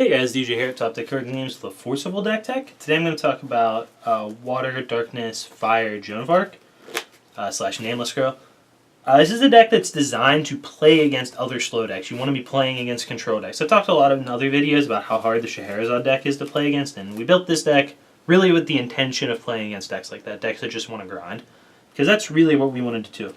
Hey guys, DJ here at Top Deck Card Games with a Forcible Deck Tech. Today I'm going to talk about Water, Darkness, Fire, Joan of Arc / Nameless Girl. This is a deck that's designed to play against other slow decks. You want to be playing against control decks. I've talked a lot in other videos about how hard the Scheherazade deck is to play against, and we built this deck really with the intention of playing against decks like that, decks that just want to grind, because that's really what we wanted to do.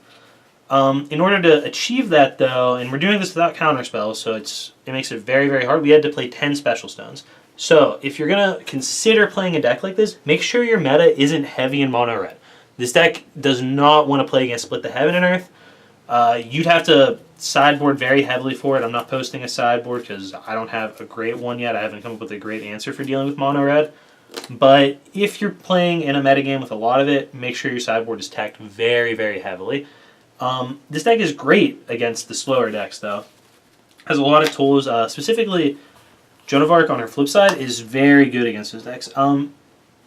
In order to achieve that, though, and we're doing this without counterspells, so it makes it very, very hard, we had to play 10 special stones. So, if you're going to consider playing a deck like this, make sure your meta isn't heavy in mono red. This deck does not want to play against Split the Heaven and Earth. You'd have to sideboard very heavily for it. I'm not posting a sideboard because I don't have a great one yet. I haven't come up with a great answer for dealing with mono red. But if you're playing in a metagame with a lot of it, make sure your sideboard is tacked very, very heavily. This deck is great against the slower decks, though. Has a lot of tools. Specifically, Joan of Arc on her flip side is very good against those decks.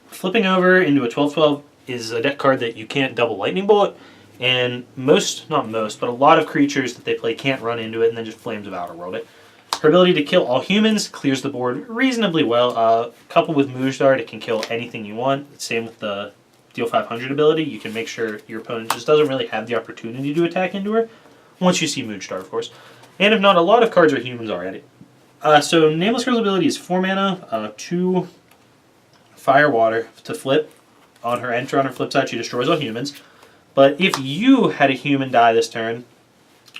Flipping over into a 12/12 is a deck card that you can't double Lightning Bolt, and not most, but a lot of creatures that they play can't run into it and then just Flames of Outer World it. Her ability to kill all humans clears the board reasonably well. Coupled with Moonshard, it can kill anything you want. Same with the Deal 500 ability. You can make sure your opponent just doesn't really have the opportunity to attack into her, once you see Moonstar, of course. And if not, a lot of cards are humans already. So Nameless Girl's ability is 4 mana, 2 Fire Water to flip. On her enter on her flip side, she destroys all humans. But if you had a human die this turn,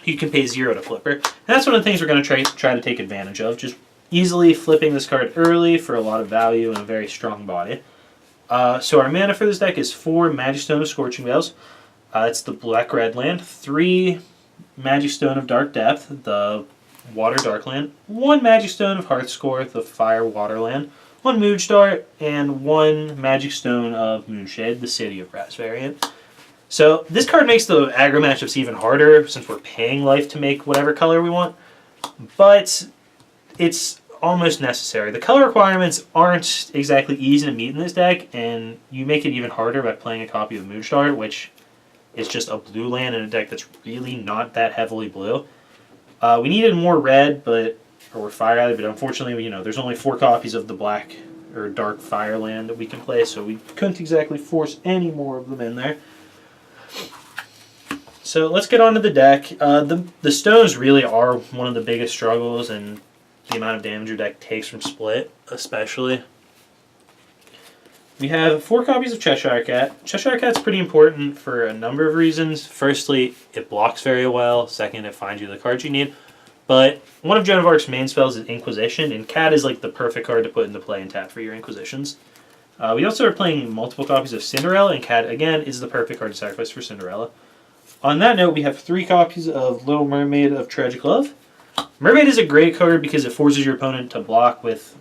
you can pay 0 to flip her. And that's one of the things we're going to try to take advantage of, just easily flipping this card early for a lot of value and a very strong body. So our mana for this deck is 4 Magic Stone of Scorching Veils. It's the black-red land. 3 Magic Stone of Dark Depth, the water dark land. 1 Magic Stone of Hearthscore, the fire water land. 1 Moonstar, and 1 Magic Stone of Moonshade, the City of Brass variant. So this card makes the aggro matchups even harder since we're paying life to make whatever color we want. But it's almost necessary. The color requirements aren't exactly easy to meet in this deck, and you make it even harder by playing a copy of Moonstar, which is just a blue land in a deck that's really not that heavily blue. We needed more red, or fire either, but unfortunately, there's only 4 copies of the black or dark fire land that we can play, so we couldn't exactly force any more of them in there. So let's get on to the deck. The stones really are one of the biggest struggles, and the amount of damage your deck takes from Split, especially. We have 4 copies of Cheshire Cat. Cheshire Cat's pretty important for a number of reasons. Firstly, it blocks very well. Second, it finds you the cards you need. But one of Joan of Arc's main spells is Inquisition, and Cat is like the perfect card to put into play and tap for your Inquisitions. We also are playing multiple copies of Cinderella, and Cat, again, is the perfect card to sacrifice for Cinderella. On that note, we have 3 copies of Little Mermaid of Tragic Love. Mermaid is a great card because it forces your opponent to block with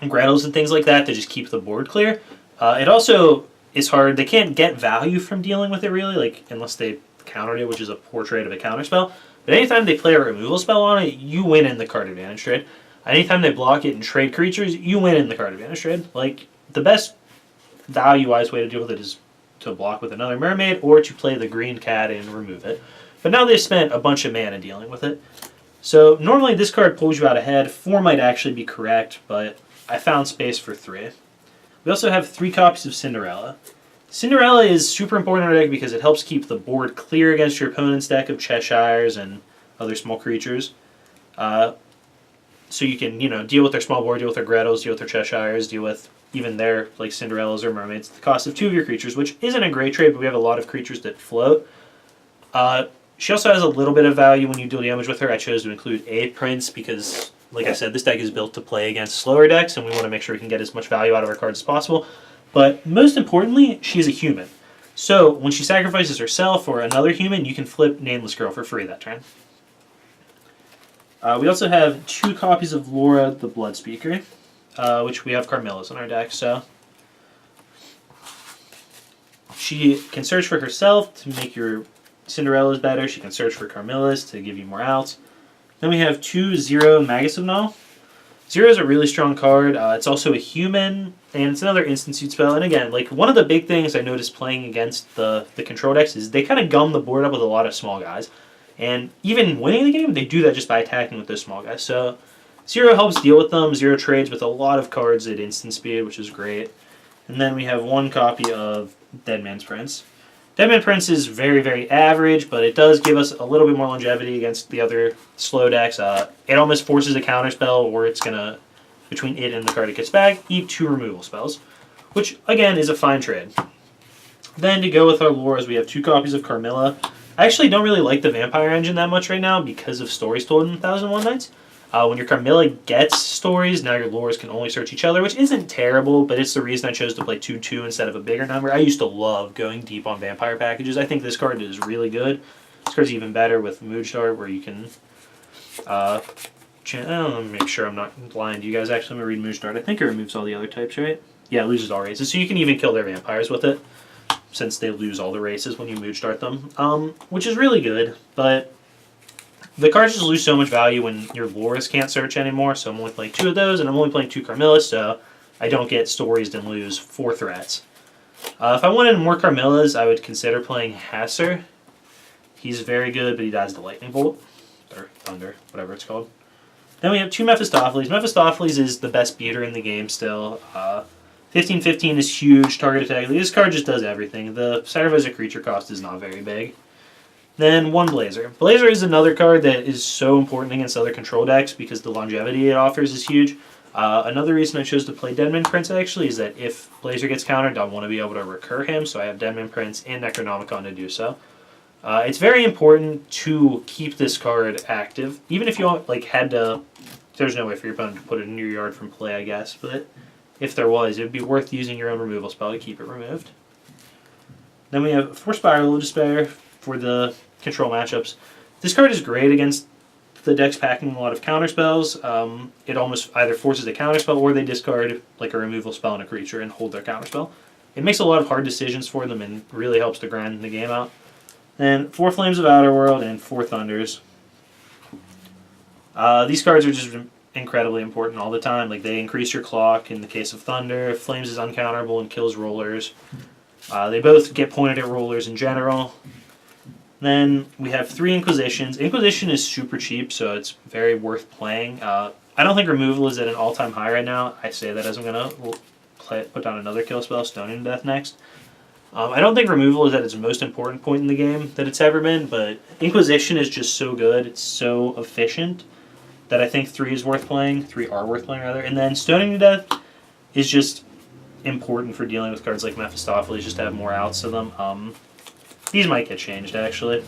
Grettles and things like that to just keep the board clear. It also is hard. They can't get value from dealing with it, really, unless they countered it, which is a poor trade of a counterspell. But anytime they play a removal spell on it, you win in the card advantage trade. Anytime they block it and trade creatures, you win in the card advantage trade. The best value-wise way to deal with it is to block with another Mermaid or to play the green cat and remove it. But now they've spent a bunch of mana dealing with it. So normally this card pulls you out ahead. 4 might actually be correct, but I found space for 3. We also have 3 copies of Cinderella. Cinderella is super important in our deck because it helps keep the board clear against your opponent's deck of Cheshires and other small creatures. So you can, deal with their small board, deal with their Grettles, deal with their Cheshires, deal with even their, Cinderellas or Mermaids, the cost of 2 of your creatures, which isn't a great trade, but we have a lot of creatures that float. She also has a little bit of value when you deal damage with her. I chose to include a Prince because, like I said, this deck is built to play against slower decks, and we want to make sure we can get as much value out of our cards as possible. But most importantly, she's a human. So when she sacrifices herself or another human, you can flip Nameless Girl for free that turn. We also have 2 copies of Laura the Bloodspeaker, which we have Carmilla's in our deck. So she can search for herself to make your Cinderella's better. She can search for Carmilla's to give you more outs. Then we have 2/0 Magus of Null. 0 is a really strong card. It's also a human, and it's another instant suit spell. And again, one of the big things I noticed playing against the control decks is they kind of gum the board up with a lot of small guys. And even winning the game, they do that just by attacking with those small guys. So 0 helps deal with them. 0 trades with a lot of cards at instant speed, which is great. And then we have 1 copy of Dead Man's Prince. Dead Man's Prince is very, very average, but it does give us a little bit more longevity against the other slow decks. It almost forces a counterspell, or it's going to, between it and the card it gets back, eat 2 removal spells, which, again, is a fine trade. Then to go with our lures, we have 2 copies of Carmilla. I actually don't really like the Vampire Engine that much right now because of stories told in 1001 Nights. When your Carmilla gets stories, now your lures can only search each other, which isn't terrible, but it's the reason I chose to play 2/2 instead of a bigger number. I used to love going deep on vampire packages. I think this card is really good. This card's even better with Moodstart, where you can... let me make sure I'm not lying to you guys. Actually, I'm going to read Moodstart. I think it removes all the other types, right? Yeah, it loses all races. So you can even kill their vampires with it, since they lose all the races when you Moodstart them, which is really good, but... the cards just lose so much value when your lures can't search anymore, so I'm only playing 2 of those, and I'm only playing 2 Carmillas, so I don't get stories and lose 4 threats. If I wanted more Carmillas, I would consider playing Hasser. He's very good, but he dies to Lightning Bolt, or Thunder, whatever it's called. Then we have 2 Mephistopheles. Mephistopheles is the best beater in the game still. 15/15 is huge, target attack. This card just does everything. The sacrifice a creature cost is not very big. Then 1 Blazer. Blazer is another card that is so important against other control decks because the longevity it offers is huge. Another reason I chose to play Dead Man's Prince actually is that if Blazer gets countered, I want to be able to recur him, so I have Dead Man's Prince and Necronomicon to do so. It's very important to keep this card active, even if you had to... there's no way for your opponent to put it in your yard from play, I guess, but if there was, it would be worth using your own removal spell to keep it removed. Then we have 4 Spiral of Despair for the control matchups. This card is great against the decks packing a lot of counterspells. It almost either forces a counterspell or they discard like a removal spell on a creature and hold their counterspell. It makes a lot of hard decisions for them and really helps to grind the game out. Then 4 Flames of Outerworld and 4 Thunders. These cards are just incredibly important all the time. Like, they increase your clock in the case of Thunder. Flames is uncounterable and kills rollers. They both get pointed at rollers in general. Then we have 3 Inquisitions. Inquisition is super cheap, so it's very worth playing. I don't think removal is at an all-time high right now. I say that as I'm going to put down another kill spell, Stoning to Death, next. I don't think removal is at its most important point in the game that it's ever been, but Inquisition is just so good. It's so efficient that I think 3 is worth playing. 3 are worth playing, rather. And then Stoning to Death is just important for dealing with cards like Mephistopheles, just to have more outs of them. These might get changed, actually.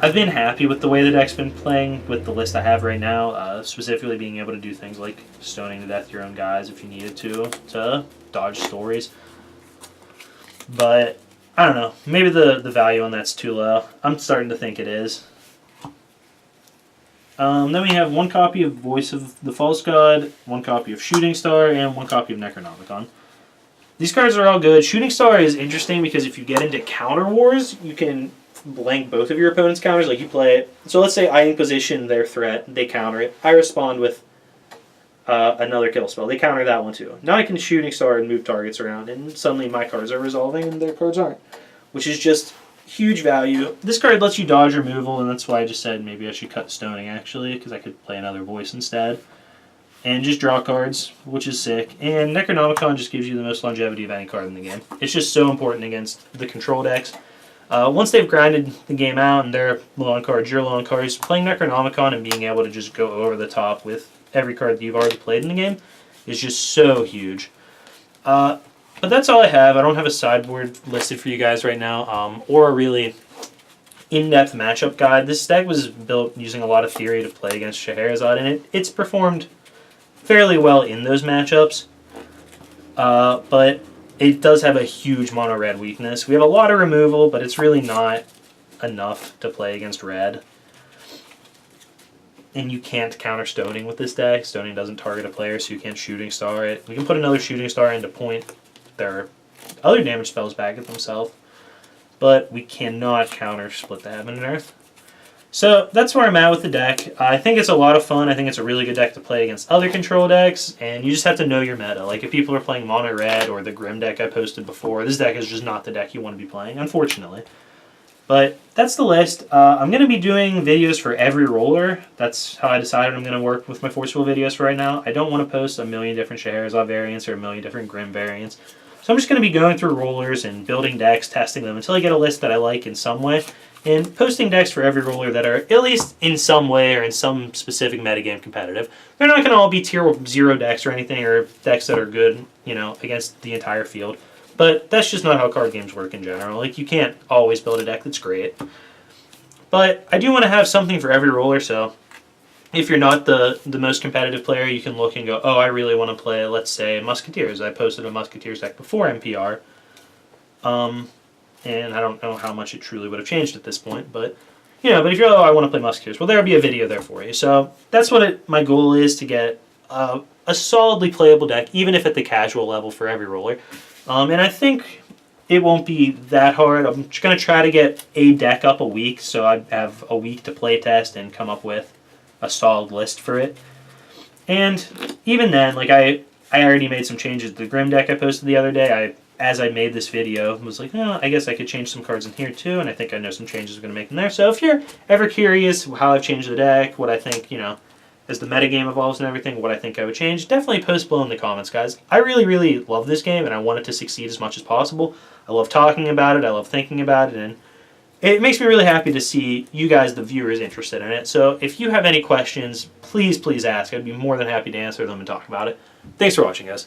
I've been happy with the way the deck's been playing with the list I have right now, specifically being able to do things like Stoning to Death your own guys if you needed to dodge stories. But, I don't know, maybe the value on that's too low. I'm starting to think it is. Then we have 1 copy of Voice of the False God, 1 copy of Shooting Star, and 1 copy of Necronomicon. These cards are all good. Shooting Star is interesting because if you get into counter wars, you can blank both of your opponent's counters. Like, you play it. So let's say I Inquisition their threat, they counter it. I respond with another kill spell. They counter that one too. Now I can Shooting Star and move targets around, and suddenly my cards are resolving and their cards aren't, which is just huge value. This card lets you dodge removal, and that's why I just said maybe I should cut Stoning, actually, because I could play another Voice instead. And just draw cards, which is sick. And Necronomicon just gives you the most longevity of any card in the game. It's just so important against the control decks. Once they've grinded the game out and they're low on cards, you're low on cards, playing Necronomicon and being able to just go over the top with every card that you've already played in the game is just so huge. But that's all I have. I don't have a sideboard listed for you guys right now, or a really in-depth matchup guide. This deck was built using a lot of theory to play against Scheherazade, and it's performed fairly well in those matchups, but it does have a huge mono-red weakness. We have a lot of removal, but it's really not enough to play against red. And you can't counter Stoning with this deck. Stoning doesn't target a player, so you can't Shooting Star it. We can put another Shooting Star in to point their other damage spells back at themselves, but we cannot counter Split the Heaven and Earth. So that's where I'm at with the deck. I think it's a lot of fun. I think it's a really good deck to play against other control decks, and you just have to know your meta. Like, if people are playing mono red or the Grim deck I posted before, this deck is just not the deck you want to be playing, unfortunately. But that's the list. I'm going to be doing videos for every roller. That's how I decided I'm going to work with my forceful videos for right now. I don't want to post a million different Scheherazade variants or a million different Grimm variants. So I'm just going to be going through rollers and building decks, testing them until I get a list that I like in some way, and posting decks for every roller that are at least in some way or in some specific metagame competitive. They're not going to all be tier 0 decks or anything, or decks that are good, you know, against the entire field. But that's just not how card games work in general. Like, you can't always build a deck that's great. But I do want to have something for every roller, so if you're not the most competitive player, you can look and go, oh, I really want to play, let's say, Musketeers. I posted a Musketeers deck before MPR. And I don't know how much it truly would have changed at this point, but you know, but if you're, oh, I want to play Musketeers, well, there'll be a video there for you. So that's what my goal is, to get a solidly playable deck, even if at the casual level, for every roller. And I think it won't be that hard. I'm just going to try to get a deck up a week, so I have a week to play test and come up with a solid list for it. And even then, like, I already made some changes to the Grimm deck I posted the other day. As I made this video, was like, oh, I guess I could change some cards in here too, and I think I know some changes I'm going to make in there. So if you're ever curious how I've changed the deck, what I think, you know, as the metagame evolves and everything, what I think I would change, definitely post below in the comments, guys. I really, really love this game, and I want it to succeed as much as possible. I love talking about it, I love thinking about it, and it makes me really happy to see you guys, the viewers, interested in it. So if you have any questions, please, please ask. I'd be more than happy to answer them and talk about it. Thanks for watching, guys.